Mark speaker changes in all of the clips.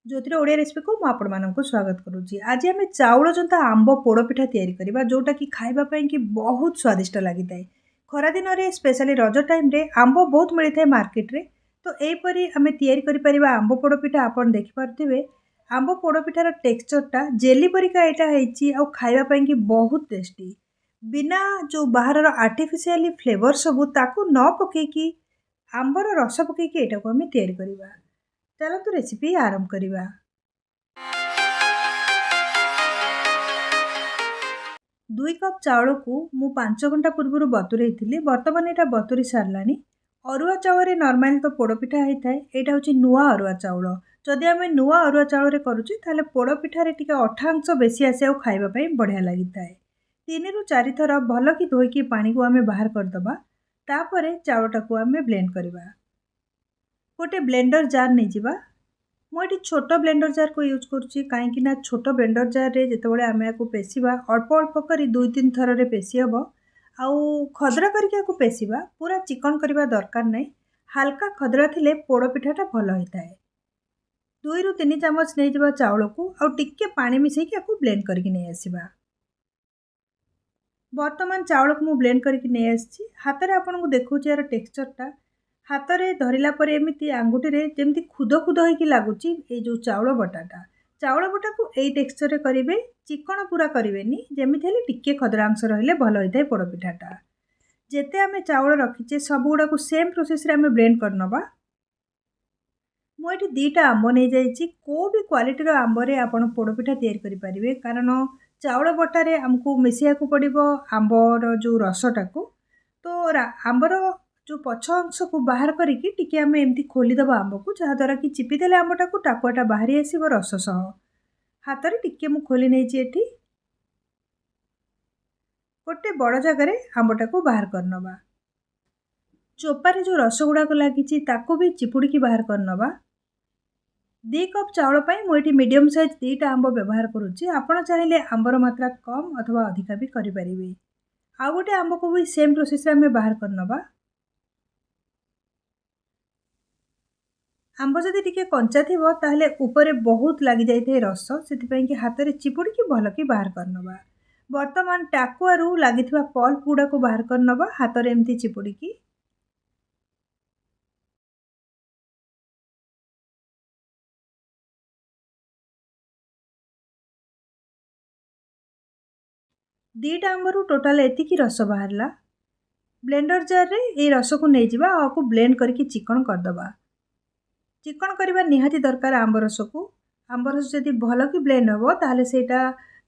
Speaker 1: ज्योतिर Odia recipe को मुझे स्वागत करुच्ची। आज आम चाउल जंता आंब पोड़पिठा तैयारी करबा जोटा कि खाइबा पई कि बहुत स्वादिष्ट लगी थाए। खरा दिन रे स्पेशली रज टाइम रे आंब बहुत मिलता है मार्केट रे। तो एपरी आम तैयारी करि परिबा आंब पोड़पिठा आपण देखि पारथिबे। आंब पोड़पिठार टेक्सचरटा जेली परिका एटा हेची आ खाइबा पई कि बहुत टेस्टी। बिना जो बाहर आर्टिफिशियली फ्लेवर सबू ताकू न पकेकी आंबर रस पकेकी एटा को आम तैयारी करबा। चलतु रेसिपी आरंभ करवा। 2 कप चाउल को मु 5 घंटा पूर्व बतुरे थी। बर्तमान यहाँ बतुरी सारा। अरुआ चाउल नॉर्मल तो पोड़पिठा होता है। यहाँ हूँ नुआ अरुआ चाउल। जदि आम नुआ अरुआ चाउल करुचे ताले पोड़पिठार टी अठा अंश बेसी आसे खाइबापी बढ़िया लगी था। 3 ରୁ 4 थर भल कि धोईकी पानी को आम बाहर करदबा। तापर चाउलटा को आम ब्लेंड करवा। गोटे ब्लेंडर जार नहीं जावा। मुझे छोट ब्लेंडर जार को यूज करुच्ची कहीं छोट ब्लेंडर जार रे जितेबाला आम या पेशिबा अल्प अल्प कर 2-3 थर रे पेशी हम। आउ खदरा करके पेशिबा पूरा चिकन करवा दरकार नहीं। हाल्का खदरा थिले पोड़पिठाटा भल होता है। 2 ରୁ 3 चामच नहीं जावा चाउल को आउ टिके पानी मिसेकी ब्लेंड करके नहीं आसीबा। वर्तमान चाउल को मु ब्लेंड करके नहीं आसी। हाथ में आपन को देखुची यार टेक्सचरटा हाथ में धरला पर एमती आंगुठी रे जेमती खुद खुद होइकी लागुची। ए जो चाउल बटा को एई टेक्सचर रे करिवे। चिकन पूरा करिवेनी जेमिति हेले टिके खदरांश रहिले भल होइथाय पोड़पिठाटा। जेते आमे चाउल रखिचे सब गुडा को सेम प्रोसेस रे आमे ब्लेंड करनबा। मु एठी 2टा आंब नहीं जाइची। को भी क्वालिटी रो आंब रे आपण पोड़पिठा तैयार करि परिवे कारण चाउल बटा रे हमकु मिसिया को पड़िबो आंबर जो रसटा को। तो आंबर जो पछ अंश को बाहर करिकी टिके आमे एमती खोलीदेव आंब को जहाँ द्वारा कि चिपिदेले आंबटा को टाकुआटा बाहरी आसीबो रस सह। हाथ में टिके मु खोली नहीं एठी गोटे बड़ जगार आंबटा को बाहर करनबा। चोपारे जो रस गुड़ाक लगी ताको भी चिपुड़ी बाहर करनबा। 2 कप चाउल पाई मुझे मीडियम साइज 2टा आंब व्यवहार करुच्ची। आपण चाहिए आंबर मात्रा कम अथवा अधिका भी करें। आउ गोटे आंब को भी सेम प्रोसेस रे बाहर करनबा। आंब जदि टिके कंचा थिबो ताहले ऊपर बहुत लगी जाइए रस से कि हाथ में चिपुड़ी भल कि बाहर करनबा। वर्तमान टाकुआरू लगी पल्प गुड़ा को बाहर करनबा हाथ में एमती चिपुड़ी। 2टा आंबरू टोटाल एतिकी रस बाहरला। ब्लेंडर जार रे ए रस को नहीं जावा आपको ब्लेंड करके चिकन करदबा। चिकन करवा निहाती दरकार आंब रस को। आंब रस जदि भल कि ब्लेंड हम ताहले सेटा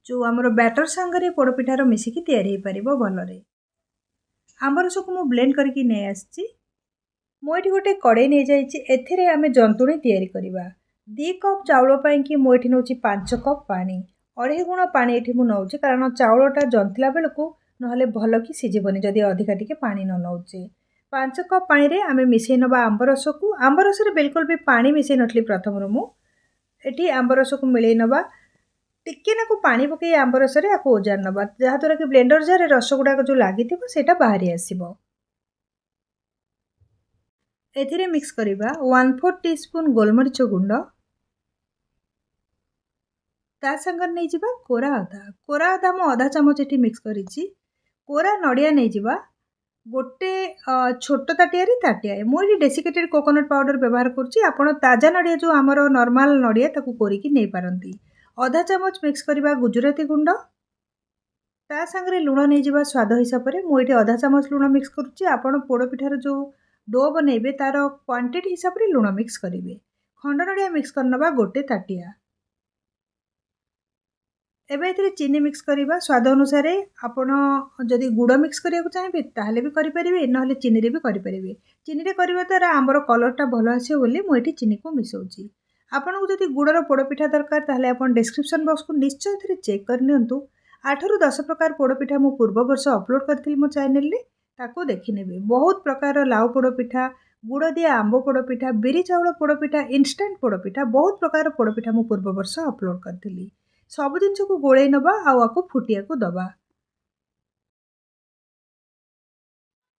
Speaker 1: जो आमर बैटर सांगरे पोड़पिठार मिसिकी तैयारी हो पारिबो भलरे। आंब रस को मु ब्लेंड करके नहीं आसी। मु एठी गोटे कड़े नहीं जाइछि। एथिरे आमे जंतुणी तैयारी करबा। 2 कप चाउल पई कि मु एठी नउछि 5 कप पानी। 2.5 गुण पानी एठी मु नउछि कारण चाउलटा जंतला बेलको नहले भल कि सिजिबनी जदि अधिका टिके पानी न नउछि। 5 कप पानी रे आमे मिसै नबा आंब रस को। आंब रस रे बिल्कुल भी पानी मिसै नथली प्रथम रो मु एठी आंब रस को मिलै नबा। टिके ना को पानी पके आंब रस रे आको ओजार नबा जहा तोरा कि ब्लेंडर जार रे रस गुडा जो लागिथिबो सेटा बाहरी आसीबो। एथिरे मिक्स करिबा 1/4 टीस्पून गोलमरिच गुंड। ता संगर नहीं जिबा कोरा अदा मु आधा चामच एठी मिक्स करिछि। कोरा नडिया नहीं जिबा गोटे छोट ताटिया मु एठी डेसिकेटेड कोकोनट पाउडर व्यवहार करछि। आपण ताजा नडिया जो हमरो नॉर्मल नडिया ताकू कोरिकी नहीं पारंती। आधा चामच मिक्स करिबा गुजराती गुंड। ता संगरे लुण नहीं जिबा स्वाद हिसाब रे मु एठी आधा चामच लुण मिक्स करछि। आपण पोड़पिठार जो डो बनेबे तार क्वांटिटी हिसाब रे लुण मिक्स करिवे। खंड नडिया मिक्स करनबा गोटे ताटिया। एबे इतरे चीनी मिक्स करिबा स्वाद अनुसार। आपण जदि गुड़ मिक्स करिया को चाहिए ताहले भी करि परिबे नहले चीनी रे भी करि परिबे। चीनी रे करबा द्वारा आंबर कलरटा भल आसीबो बोली मु एठी चीनी को मिसौछि। आपण को जदि गुड़र पोड़पिठा दरकार ताहले आपण डिस्क्रिप्शन बॉक्स को निश्चय थरे चेक कर नियंतु। 8 ରୁ 10 प्रकार पोड़पिठा मु पूर्व वर्ष अपलोड करथिल मो चैनल रे ताको देखि नेबे। बहुत प्रकार लाउ पोड़पिठा गुड़ दिया आंब पोड़पिठा बिरी चाउल पोड़पिठा इंस्टेंट पोड़पिठा बहुत प्रकार पोड़पिठा मु पूर्व वर्ष अपलोड करथिली। सब जिनस को गोले नबा आउ आको फुटिया को दबा।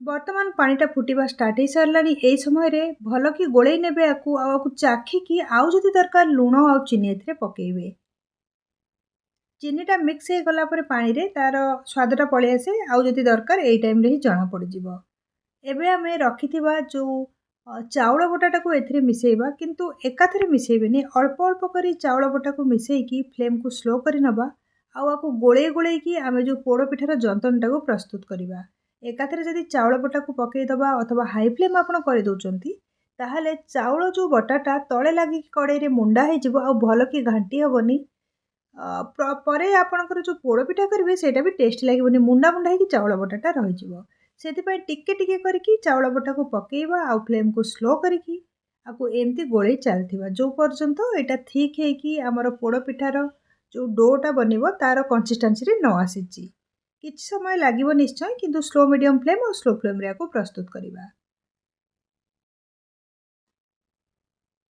Speaker 1: ବର୍ତ୍ତମାନ ପାଣିଟା ଫୁଟିବା ଷ୍ଟାର୍ଟ ହେଇସାରିଲାଣି। ଏଇ ସମୟରେ ଭଲ କି ଗୋଳେଇ ନେବେ ଆକୁ ଚାଖିକି ଆଉ ଯଦି ଦରକାର ଲୁଣ ଆଉ ଚିନି ଏଥିରେ ପକେଇବେ। ଚିନିଟା ମିକ୍ସ ହେଇଗଲା ପରେ ପାଣିରେ ତାର ସ୍ୱାଦଟା ପଳେଇ ଆସେ, ଆଉ ଯଦି ଦରକାର ଏଇ ଟାଇମ୍ରେ ହିଁ ଜଣା ପଡ଼ିଯିବ। ଏବେ ଆମେ ରଖିଥିବା ଯେଉଁ ଚାଉଳ ବଟାଟାକୁ ଏଥିରେ ମିଶାଇବା, କିନ୍ତୁ ଏକାଥରେ ମିଶାଇବେନି, ଅଳ୍ପ ଅଳ୍ପ କରି ଚାଉଳ ବଟାକୁ ମିଶାଇକି ଫ୍ଲେମ୍କୁ ସ୍ଲୋ କରି ନେବା। ଆଉ ଆକୁ ଗୋଳେଇକି ଆମେ ଯେଉଁ ପୋଡ଼ପିଠାର ଯନ୍ତଣୀଟାକୁ ପ୍ରସ୍ତୁତ କରିବା। ଏକାଥରେ ଯଦି ଚାଉଳ ବଟାକୁ ପକାଇଦେବା ଅଥବା ହାଇ ଫ୍ଲେମ୍ ଆପଣ କରିଦେଉଛନ୍ତି, ତାହେଲେ ଚାଉଳ ଯେଉଁ ବଟାଟା ତଳେ ଲାଗିକି କଡ଼େଇରେ ମୁଣ୍ଡା ହେଇଯିବ ଆଉ ଭଲ କି ଘାଣ୍ଟି ହେବନି। ପରେ ଆପଣଙ୍କର ଯେଉଁ ପୋଡ଼ପିଠା କରିବେ ସେଇଟା ବି ଟେଷ୍ଟ ଲାଗିବନି, ମୁଣ୍ଡା ମୁଣ୍ଡା ହେଇକି ଚାଉଳ ବଟାଟା ରହିଯିବ। ସେଥିପାଇଁ ଟିକେ ଟିକେ କରିକି ଚାଉଳ ବଟାକୁ ପକାଇବା ଆଉ ଫ୍ଲେମ୍କୁ ସ୍ଲୋ କରିକି ଆକୁ ଏମିତି ଗୋଳେଇ ଚାଲିଥିବା ଯେଉଁ ପର୍ଯ୍ୟନ୍ତ ଏଇଟା ଥିକ୍ ହେଇକି ଆମର ପୋଡ଼ପିଠାର ଯେଉଁ ଡୋଟା ବନିବ ତାର କନସିଷ୍ଟାନ୍ସିରେ ନ ଆସିଛି। କିଛି ସମୟ ଲାଗିବ ନିଶ୍ଚୟ, କିନ୍ତୁ ସ୍ଲୋ ମିଡ଼ିୟମ୍ ଫ୍ଲେମ୍ ଆଉ ସ୍ଲୋ ଫ୍ଲେମ୍ରେ ଆକୁ ପ୍ରସ୍ତୁତ କରିବା।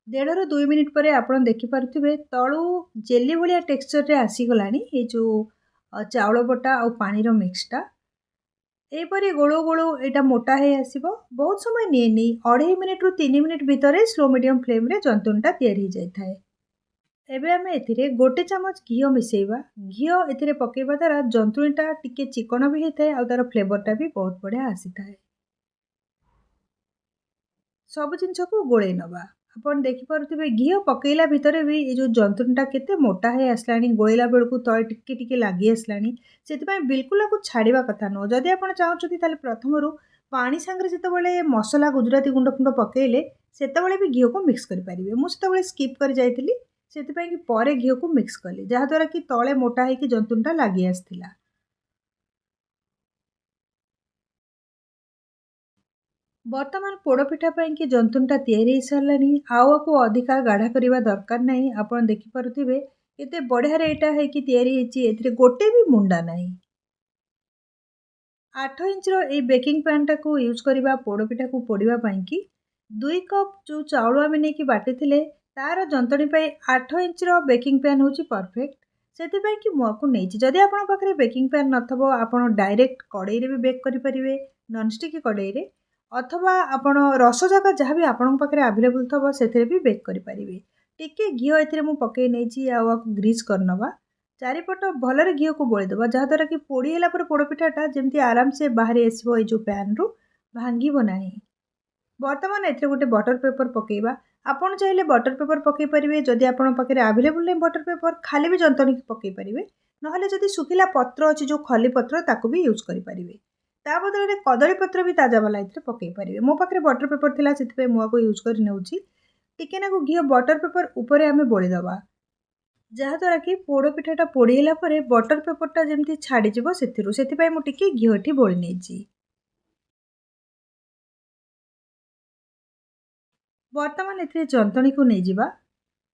Speaker 1: 1.5ରୁ 2 ମିନିଟ୍ ପରେ ଆପଣ ଦେଖିପାରୁଥିବେ ତଳୁ ଜେଲି ଭଳିଆ ଟେକ୍ସଚରରେ ଆସିଗଲାଣି ଏଇ ଯେଉଁ ଚାଉଳ ବଟା ଆଉ ପାଣିର ମିକ୍ସଟା। ଏହିପରି ଗୋଳୁ ଗୋଳୁ ଏଇଟା ମୋଟା ହେଇ ଆସିବ। ବହୁତ ସମୟ ନିଏନି, 2.5 ମିନିଟ୍ରୁ 3 ମିନିଟ୍ ଭିତରେ ସ୍ଲୋ ମିଡ଼ିୟମ୍ ଫ୍ଲେମ୍ରେ ଯନ୍ତୁଣଟା ତିଆରି ହେଇଯାଇଥାଏ। ଏବେ ଆମେ ଏଥିରେ 1 ଚାମଚ ଘିଅ ମିଶାଇବା। ଘିଅ ଏଥିରେ ପକାଇବା ଦ୍ୱାରା ଯନ୍ତୁଣୀଟା ଟିକେ ଚିକଣ ବି ହେଇଥାଏ ଆଉ ତା'ର ଫ୍ଲେଭରଟା ବି ବହୁତ ବଢ଼ିଆ ଆସିଥାଏ। ସବୁ ଜିନିଷକୁ ଗୋଳେଇ ନେବା। ଆପଣ ଦେଖିପାରୁଥିବେ ଘିଅ ପକାଇଲା ଭିତରେ ବି ଏ ଯେଉଁ ଯନ୍ତୁଣୀଟା କେତେ ମୋଟା ହେଇ ଆସିଲାଣି, ଗୋଳେଇଲା ବେଳକୁ ତଳେ ଟିକେ ଟିକେ ଲାଗି ଆସିଲାଣି। ସେଥିପାଇଁ ବିଲକୁଲ ଆକୁ ଛାଡ଼ିବା କଥା ନୁହଁ। ଯଦି ଆପଣ ଚାହୁଁଛନ୍ତି ତାହେଲେ ପ୍ରଥମରୁ ପାଣି ସାଙ୍ଗରେ ଯେତେବେଳେ ମସଲା ଗୁଜୁରାତି ଗୁଣ୍ଡ ଫୁଣ୍ଡ ପକାଇଲେ ସେତେବେଳେ ବି ଘିଅକୁ ମିକ୍ସ କରିପାରିବେ। ମୁଁ ସେତେବେଳେ ସ୍କିପ୍ କରି ଯାଇଥିଲି, ସେଥିପାଇଁ କି ପରେ ଘିଅକୁ ମିକ୍ସ କଲି, ଯାହାଦ୍ୱାରା କି ତଳେ ମୋଟା ହେଇକି ଯନ୍ତୁଣୀଟା ଲାଗି ଆସିଥିଲା। ବର୍ତ୍ତମାନ ପୋଡ଼ପିଠା ପାଇଁକି ଯନ୍ତୁଣୀଟା ତିଆରି ହେଇସାରିଲାଣି, ଆଉ ଆକୁ ଅଧିକା ଗାଢ଼ା କରିବା ଦରକାର ନାହିଁ। ଆପଣ ଦେଖିପାରୁଥିବେ କେତେ ବଢ଼ିଆରେ ଏଇଟା ହେଇକି ତିଆରି ହେଇଛି, ଏଥିରେ ଗୋଟେ ବି ମୁଣ୍ଡା ନାହିଁ। 8 ଇଞ୍ଚର ଏଇ ବେକିଂ ପ୍ୟାନ୍ଟାକୁ ୟୁଜ୍ କରିବା ପୋଡ଼ପିଠାକୁ ପୋଡ଼ିବା ପାଇଁକି। 2 କପ୍ ଯେଉଁ ଚାଉଳ ଆମେ ନେଇକି ବାଟିଥିଲେ ତାର ଯନ୍ତଣୀ ପାଇଁ 8 ଇଞ୍ଚର ବେକିଂ ପ୍ୟାନ୍ ହେଉଛି ପରଫେକ୍ଟ। ସେଥିପାଇଁ କି ମୁଁ ଆକୁ ନେଇଛି। ଯଦି ଆପଣଙ୍କ ପାଖରେ ବେକିଂ ପ୍ୟାନ୍ ନଥିବ ଆପଣ ଡାଇରେକ୍ଟ କଡ଼େଇରେ ବି ବେକ୍ କରିପାରିବେ, ନନଷ୍ଟିକ୍ କଡ଼େଇରେ, ଅଥବା ଆପଣ ରସଜାଗା ଯାହା ବି ଆପଣଙ୍କ ପାଖରେ ଆଭେଲେବୁଲ୍ ଥିବ ସେଥିରେ ବି ବେକ୍ କରିପାରିବେ। ଟିକେ ଘିଅ ଏଥିରେ ମୁଁ ପକାଇ ନେଇଛି ଆଉ ଆକୁ ଗ୍ରୀସ୍ କରିନେବା। ଚାରିପଟ ଭଲରେ ଘିଅକୁ ବୋଳିଦେବା, ଯାହାଦ୍ୱାରା କି ପୋଡ଼ି ହେଲା ପରେ ପୋଡ଼ପିଠାଟା ଯେମିତି ଆରାମସେ ବାହାରି ଆସିବ ଏଇ ଯେଉଁ ପ୍ୟାନ୍ରୁ, ଭାଙ୍ଗିବ ନାହିଁ। ବର୍ତ୍ତମାନ ଏଥିରେ ଗୋଟେ ବଟର ପେପର ପକାଇବା। ଆପଣ ଚାହିଁଲେ ବଟର ପେପର ପକାଇ ପାରିବେ। ଯଦି ଆପଣଙ୍କ ପାଖରେ ଆଭେଲେବୁଲ୍ ନାହିଁ ବଟର ପେପର, ଖାଲି ବି ଯନ୍ତଣୀକି ପକାଇ ପାରିବେ। ନହେଲେ ଯଦି ଶୁଖିଲା ପତ୍ର ଅଛି ଯେଉଁ ଖଲି ପତ୍ର ତାକୁ ବି ୟୁଜ୍ କରିପାରିବେ। ତା ବଦଳରେ କଦଳୀ ପତ୍ର ବି ତାଜା ବାଲା ଏଥିରେ ପକାଇ ପାରିବେ। ମୋ ପାଖରେ ବଟର ପେପର ଥିଲା ସେଥିପାଇଁ ମୁଁ ଆକୁ ୟୁଜ୍ କରି ନେଉଛି। ଟିକେ ନାକୁ ଘିଅ ବଟର ପେପର ଉପରେ ଆମେ ବୋଳିଦେବା, ଯାହାଦ୍ୱାରା କି ପୋଡ଼ପିଠାଟା ପୋଡ଼ି ହେଲା ପରେ ବଟର ପେପରଟା ଯେମିତି ଛାଡ଼ିଯିବ ସେଥିରୁ। ସେଥିପାଇଁ ମୁଁ ଟିକେ ଘିଅ ଏଠି ବୋଳି ନେଇଛି। ବର୍ତ୍ତମାନ ଏଥିରେ ଯନ୍ତଣୀକୁ ନେଇଯିବା।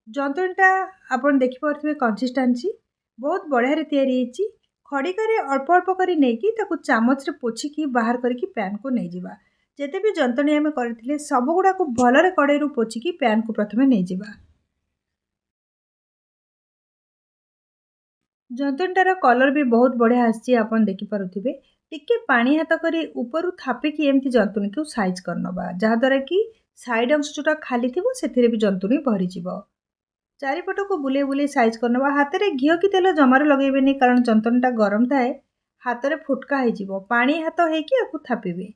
Speaker 1: ଯନ୍ତଣୀଟା ଆପଣ ଦେଖିପାରୁଥିବେ କନସିଷ୍ଟାନ୍ସି ବହୁତ ବଢ଼ିଆରେ ତିଆରି ହେଇଛି। ଖଡ଼ିକାରେ ଅଳ୍ପ ଅଳ୍ପ କରି ନେଇକି ତାକୁ ଚାମଚରେ ପୋଛିକି ବାହାର କରିକି ପ୍ୟାନ୍କୁ ନେଇଯିବା। ଯେତେ ବି ଯନ୍ତଣୀ ଆମେ କରିଥିଲେ ସବୁଗୁଡ଼ାକୁ ଭଲରେ କଡ଼େଇରୁ ପୋଛିକି ପ୍ୟାନ୍କୁ ପ୍ରଥମେ ନେଇଯିବା। ଯନ୍ତଣୀଟାର କଲର୍ ବି ବହୁତ ବଢ଼ିଆ ଆସିଛି, ଆପଣ ଦେଖିପାରୁଥିବେ। ଟିକେ ପାଣି ହାତ କରି ଉପରୁ ଥାପିକି ଏମିତି ଯନ୍ତଣୀକୁ ସାଇଜ୍ କରିନେବା, ଯାହାଦ୍ୱାରା କି ସାଇଡ଼୍ ଅଂଶ ଯେଉଁଟା ଖାଲି ଥିବ ସେଥିରେ ବି ଯନ୍ତଣୀ ଭରିଯିବ। ଚାରିପଟକୁ ବୁଲେଇ ବୁଲେଇ ସାଇଜ୍ କରିନେବା। ହାତରେ ଘିଅ କି ତେଲ ଜମାରୁ ଲଗାଇବେନି, କାରଣ ଯନ୍ତଣୀଟା ଗରମ ଥାଏ, ହାତରେ ଫୁଟକା ହେଇଯିବ। ପାଣି ହାତ ହେଇକି ଆକୁ ଥାପିବେ।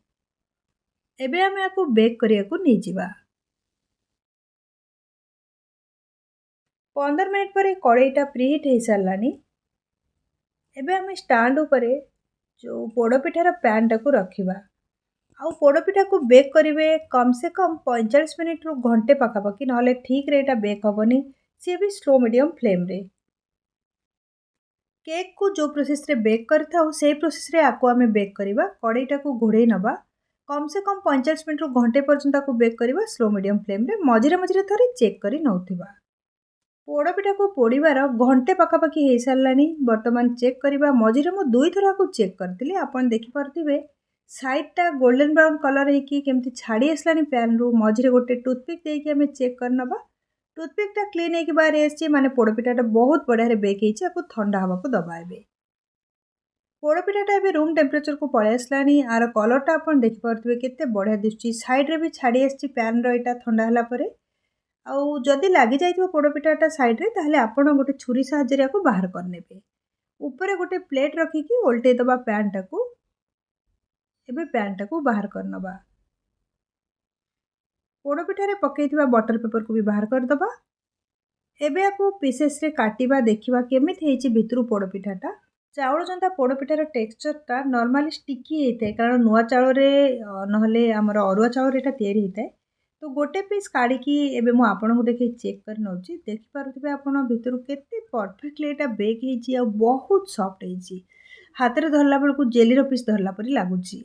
Speaker 1: ଏବେ ଆମେ ଆକୁ ବେକ୍ କରିବାକୁ ନେଇଯିବା। 15 ମିନିଟ୍ ପରେ କଡ଼େଇଟା ପ୍ରିହିଟ୍ ହେଇସାରିଲାଣି। ଏବେ ଆମେ ଷ୍ଟାଣ୍ଡ ଉପରେ ଯେଉଁ ପୋଡ଼ପିଠାର ପ୍ୟାନ୍ଟାକୁ ରଖିବା। ଆଉ ପୋଡ଼ପିଠାକୁ ବେକ୍ କରିବେ କମ୍ ସେ କମ୍ 45 ମିନିଟ୍ରୁ ଘଣ୍ଟେ ପାଖାପାଖି, ନହେଲେ ଠିକ୍ରେ ଏଇଟା ବେକ୍ ହେବନି, ସିଏ ବି ସ୍ଲୋ ମିଡ଼ିୟମ୍ ଫ୍ଲେମ୍ରେ। କେକ୍କୁ ଯେଉଁ ପ୍ରୋସେସ୍ରେ ବେକ୍ କରିଥାଉ ସେଇ ପ୍ରୋସେସ୍ରେ ଆକୁ ଆମେ ବେକ୍ କରିବା। କଡ଼େଇଟାକୁ ଘୋଡ଼େଇ ନେବା, କମ୍ ସେ କମ୍ 45 ମିନିଟ୍ରୁ ଘଣ୍ଟେ ପର୍ଯ୍ୟନ୍ତ ଆକୁ ବେକ୍ କରିବା ସ୍ଲୋ ମିଡ଼ିୟମ୍ ଫ୍ଲେମ୍ରେ। ମଝିରେ ମଝିରେ ଥରେ ଚେକ୍ କରି ନେଉଥିବା। ପୋଡ଼ପିଠାକୁ ପୋଡ଼ିବାର ଘଣ୍ଟେ ପାଖାପାଖି ହେଇସାରିଲାଣି। ବର୍ତ୍ତମାନ ଚେକ୍ କରିବା। ମଝିରେ ମୁଁ 2 ଥର ଆକୁ ଚେକ୍ କରିଥିଲି। ଆପଣ ଦେଖିପାରୁଥିବେ ସାଇଡ଼୍ଟା ଗୋଲ୍ଡେନ୍ ବ୍ରାଉନ୍ କଲର୍ ହେଇକି କେମିତି ଛାଡ଼ି ଆସିଲାଣି ପ୍ୟାନ୍ରୁ। ମଝିରେ ଗୋଟେ ଟୁଥପିକ୍ ଦେଇକି ଆମେ ଚେକ୍ କରିନେବା। ଟୁଥପିକ୍ଟା କ୍ଲିନ୍ ହେଇକି ବାହାରି ଆସିଛି, ମାନେ ପୋଡ଼ପିଠାଟା ବହୁତ ବଢ଼ିଆରେ ବେକ୍ ହେଇଛି। ଆକୁ ଥଣ୍ଡା ହେବାକୁ ଦେବା ଏବେ। पोड़पिठाटा ए रूम टेम्परेचर को पलि आसलानी आर कलरटा आप देखिपे केते बढ़िया दिशुची साइड्रे भी छाड़ी आसी पैन रहा ठंडा है पर आदि लगी जाइए पोड़पिठाटा सैड्रे ताहले आपण गोटे छुरी साहाय्य को बाहर करने ऊपर गोटे प्लेट रखिकी ओल्टे दबा पैन टाकू एबे पैन टाकू बाहर करनबा पोड़पिठारे पकईथिबा बटर पेपर को भी बाहर करदबा एबे आपको पीसेस रे काटिबा देखिबा केमिति हेची भितरु पोड़पिठाटा चाउल जंता पोड़पिठार टेक्सचरटा नॉर्मली स्टिकी होता है कारण नुआ चाउल नहले आमर अरुआ चाउल एटा तैयारी होता है तो गोटे पीस काढ़ी एबे मु आपनको देखि चेक कर नउची देखि पारुथिबे आपण भितरु केते परफेक्टली एटा बेक हेची आ बहुत सॉफ्ट हेची हाथ रे धरला बेलकु जेली रो पीस धरला परी लागुची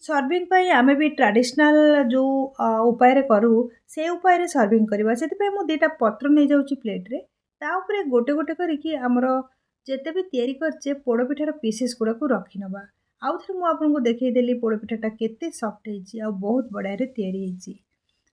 Speaker 1: सर्विंग पाई आमे भी ट्रेडिशनल जो उपाय रे करू से उपाय रे सर्विंग करबा सेति मु दुटा पत्र नहीं जाउची प्लेट रे ता ऊपर गोटे गोटे करिकी हमर जेते भी तैयारी करचे पोड़पिठार पीसेस गुड़ा को रखी नवा आउ थे मुझे देखईदेली पोड़पिठाटा केते सॉफ्ट हेची आ बहुत बढ़िया रे तैयारी हेची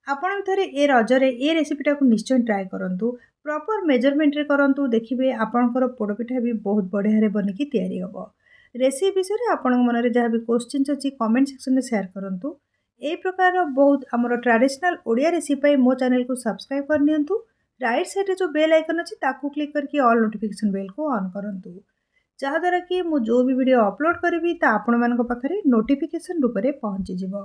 Speaker 1: आपण भी थरे ए रजरे ए रेसिपीटा को निश्चय ट्राए करंतु प्रॉपर मेजरमेंट रे करंतु देखिबे आपणकर पोड़पिठा भी बहुत बढ़िया रे बनिकी तैयारी हबो रेसिपी विषय आपण मन रे जहाँ भी क्वेश्चन अछि कमेंट सेक्शन में शेयर करंतु ए प्रकार बहुत आमर ट्रेडिशनल ओडिया रेसिपी मो चैनल को सब्सक्राइब कर नियंतु राइट साइड जो बेल आइकन अच्छी ताकू क्लिक करके ऑल नोटिफिकेशन बेल को ऑन करंतु जहाँद्वारा कि मु जो भी वीडियो अपलोड करी ता आपण मानक पाखरे नोटिफिकेशन रूप में पहुँची जिवो।